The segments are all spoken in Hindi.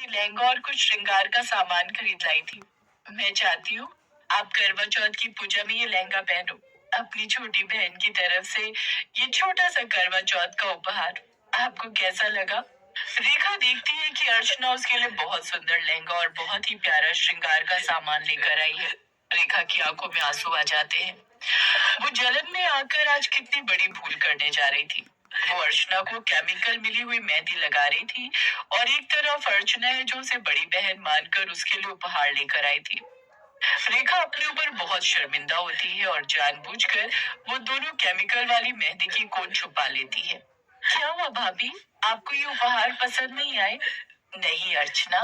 लहंगा और कुछ श्रृंगार का सामान खरीद लाई थी। मैं चाहती हूँ आप करवा चौथ की पूजा में ये लहंगा पहनो। अपनी छोटी बहन की तरफ से ये छोटा सा करवा चौथ का उपहार। आपको कैसा लगा? रेखा देखती है कि अर्चना उसके लिए बहुत सुंदर लहंगा और बहुत ही प्यारा श्रृंगार का सामान लेकर आई है। रेखा की आंखों में आंसू आ जाते हैं। वो जलन में आकर आज कितनी बड़ी भूल करने जा रही थी। वो अर्चना को केमिकल मिली हुई मेहंदी लगा रही थी और एक तरफ अर्चना है जो उसे बड़ी बहन मानकर उसके लिए उपहार लेकर आई थी। रेखा अपने ऊपर बहुत शर्मिंदा होती है और जानबूझकर वो दोनों केमिकल वाली मेहंदी की कोन छुपा लेती है। क्या हुआ भाभी? आपको ये उपहार पसंद नहीं आए? नहीं अर्चना,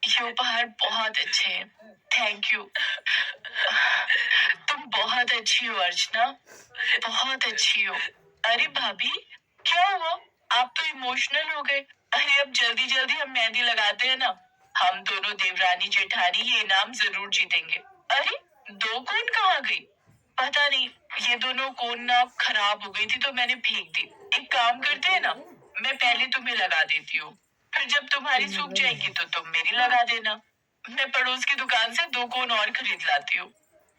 ये उपहार बहुत अच्छे हैं। Thank you. तुम बहुत अच्छी हो अर्चना, बहुत अच्छी हो। अरे भाभी, क्या हुआ? आप तो इमोशनल हो गए। अरे अब जल्दी जल्दी हम मेहंदी लगाते हैं ना। हम दोनों देवरानी जेठानी ये इनाम जरूर जीतेंगे। अरे दो कोन कहाँ गई? पता नहीं, ये दोनों कोन ना खराब हो गई थी तो मैंने फेंक दी। एक काम करते हैं ना, मैं पहले तुम्हें लगा देती हूँ, फिर जब तुम्हारी सूख जाएगी तो तुम मेरी लगा देना। मैं पड़ोस की दुकान से दो कोन और खरीद लाती हूँ।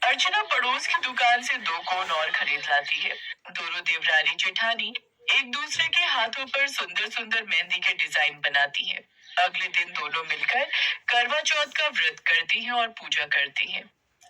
अर्चना पड़ोस की दुकान से दो कोन और खरीद लाती है। दोनों देवरानी जेठानी एक दूसरे के हाथों पर सुंदर सुंदर मेहंदी के डिजाइन बनाती हैं। अगले दिन दोनों मिलकर करवा चौथ का व्रत करती हैं और पूजा करती हैं।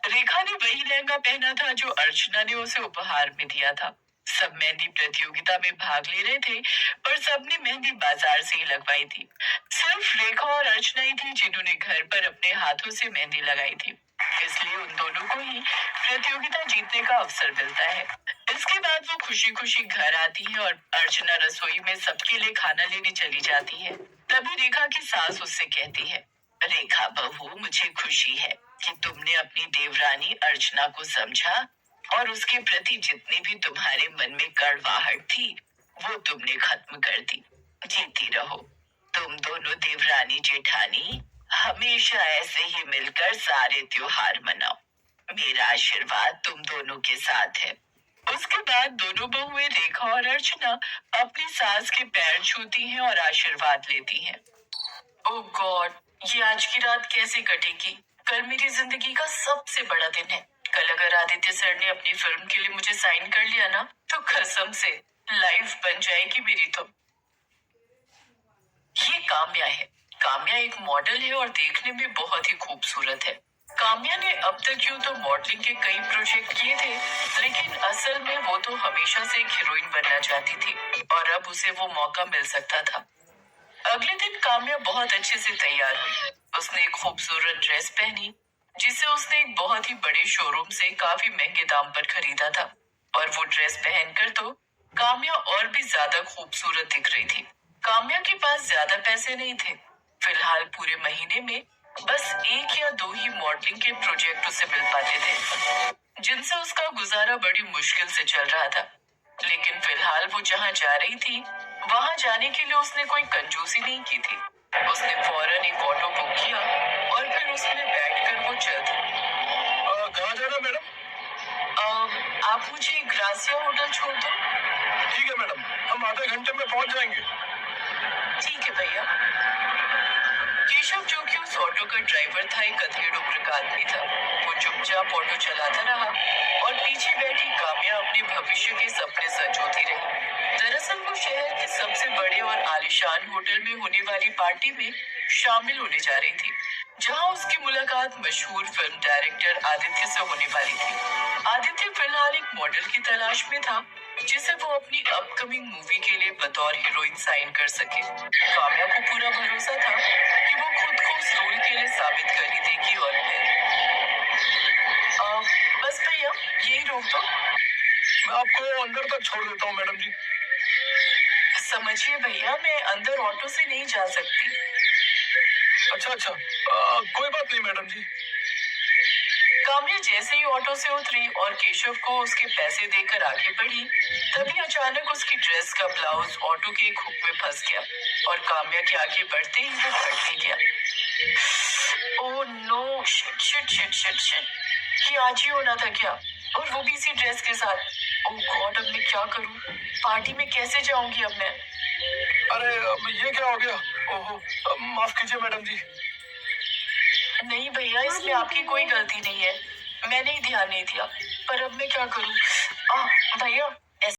रेखा ने वही लहंगा पहना था जो अर्चना ने उसे उपहार में दिया था। सब मेहंदी प्रतियोगिता में भाग ले रहे थे, पर सबने मेहंदी बाजार से ही लगवाई थी। सिर्फ रेखा और अर्चना ही थी जिन्होंने घर पर अपने हाथों से मेहंदी लगाई थी। इसलिए उन दोनों को ही प्रतियोगिता जीतने का अवसर मिलता है। इसके बाद वो खुशी खुशी घर आती है और अर्चना रसोई में सबके लिए खाना लेने चली जाती है। तभी रेखा की सास उससे कहती है, रेखा बहू, मुझे खुशी है कि तुमने अपनी देवरानी अर्चना को समझा और उसके प्रति जितनी भी तुम्हारे मन में कड़वाहट थी वो तुमने खत्म कर दी। जीती रहो। तुम दोनों देवरानी जेठानी हमेशा ऐसे ही मिलकर सारे त्योहार मनाओ। मेरा आशीर्वाद तुम दोनों के साथ है। उसके बाद दोनों बहुएं रेखा और अर्चना अपनी सास के पैर छूती हैं और आशीर्वाद लेती हैं। ओह गॉड, ये आज की रात कैसे कटेगी? कल मेरी जिंदगी का सबसे बड़ा दिन है। कल अगर आदित्य सर ने अपनी फिल्म के लिए मुझे साइन कर लिया ना, तो कसम से लाइफ बन जाएगी मेरी तो। ये काम्या है। काम्या एक मॉडल है और देखने में बहुत ही खूबसूरत है। काम्या ने अब तक यूं तो मॉडलिंग के कई प्रोजेक्ट किए थे, लेकिन असल में वो तो हमेशा से एक हीरोइन बनना चाहती थी और अब उसे वो मौका मिल सकता था। अगले दिन काम्या बहुत अच्छे से तैयार हुई। उसने एक खूबसूरत ड्रेस पहनी जिसे उसने एक बहुत ही बड़े शोरूम से काफी महंगे दाम पर खरीदा था, और वो ड्रेस पहनकर तो काम्या और भी ज्यादा खूबसूरत दिख रही थी। काम्या के पास ज्यादा पैसे नहीं थे। फिलहाल पूरे महीने में बस एक या दो ही मॉडलिंग के प्रोजेक्ट उसे मिल पाते थे, जिनसे उसका गुजारा बड़ी मुश्किल से चल रहा था। लेकिन फिलहाल वो जहाँ जा रही थी, वहाँ जाने के लिए उसने कोई कंजूसी नहीं की थी। उसने फौरन एक ऑटो बुक किया और फिर उसमें बैठकर वो चल दी। कहाँ जाना मैडम? आप मुझे ग्रासिया होटल छोड़ दो। ठीक है मैडम, हम आधे घंटे में पहुँच जाएंगे। ठीक है भैया। केशव, जो कि उस ऑटो का ड्राइवर था, एक अधेड़ उम्र का आदमी था। वो चुपचाप ऑटो चलाता रहा और पीछे बैठी काम्या अपने भविष्य के सपने संजोती रही। दरअसल वो शहर के सबसे बड़े और आलीशान होटल में होने वाली पार्टी में शामिल होने जा रही थी, जहां उसकी मुलाकात मशहूर फिल्म डायरेक्टर आदित्य से होने वाली थी। आदित्य फिलहाल एक मॉडल की तलाश में था जिसे वो अपनी अपकमिंग मूवी के लिए बतौर हीरोइन साइन कर सके। काम्या को पूरा भरोसा था कि वो खुद को उस रोल के लिए साबित कर ही देगी। और बस भैया, यही रोक दो। मैं आपको अंदर तक छोड़ देता हूँ मैडम जी। समझिए भैया, मैं अंदर ऑटो से नहीं जा सकती। अच्छा अच्छा, कोई बात नहीं मैडम जी। काम्या जैसे ही ऑटो से उतरी और केशव को उसके पैसे देकर आगे बढ़ी, तभी अचानक उसकी ड्रेस का ब्लाउज ऑटो के एक हुक में फंस गया और काम्या के आगे बढ़ते ही वो फट ही गया। Oh no, shit shit shit shit shit, ये आज ही होना था क्या? और वो भी इसी ड्रेस के साथ। ओह गॉड, अब मैं क्या करूं? पार्टी में कैसे जाऊंगी अब मैं? अरे अब ये क्या हो गया? ओहो, माफ कीजिए मैडम जी। नहीं भैया, इसमें आपकी कोई गलती नहीं है, मैंने ही ध्यान नहीं दिया। पर अब मैं क्या करूं? भैया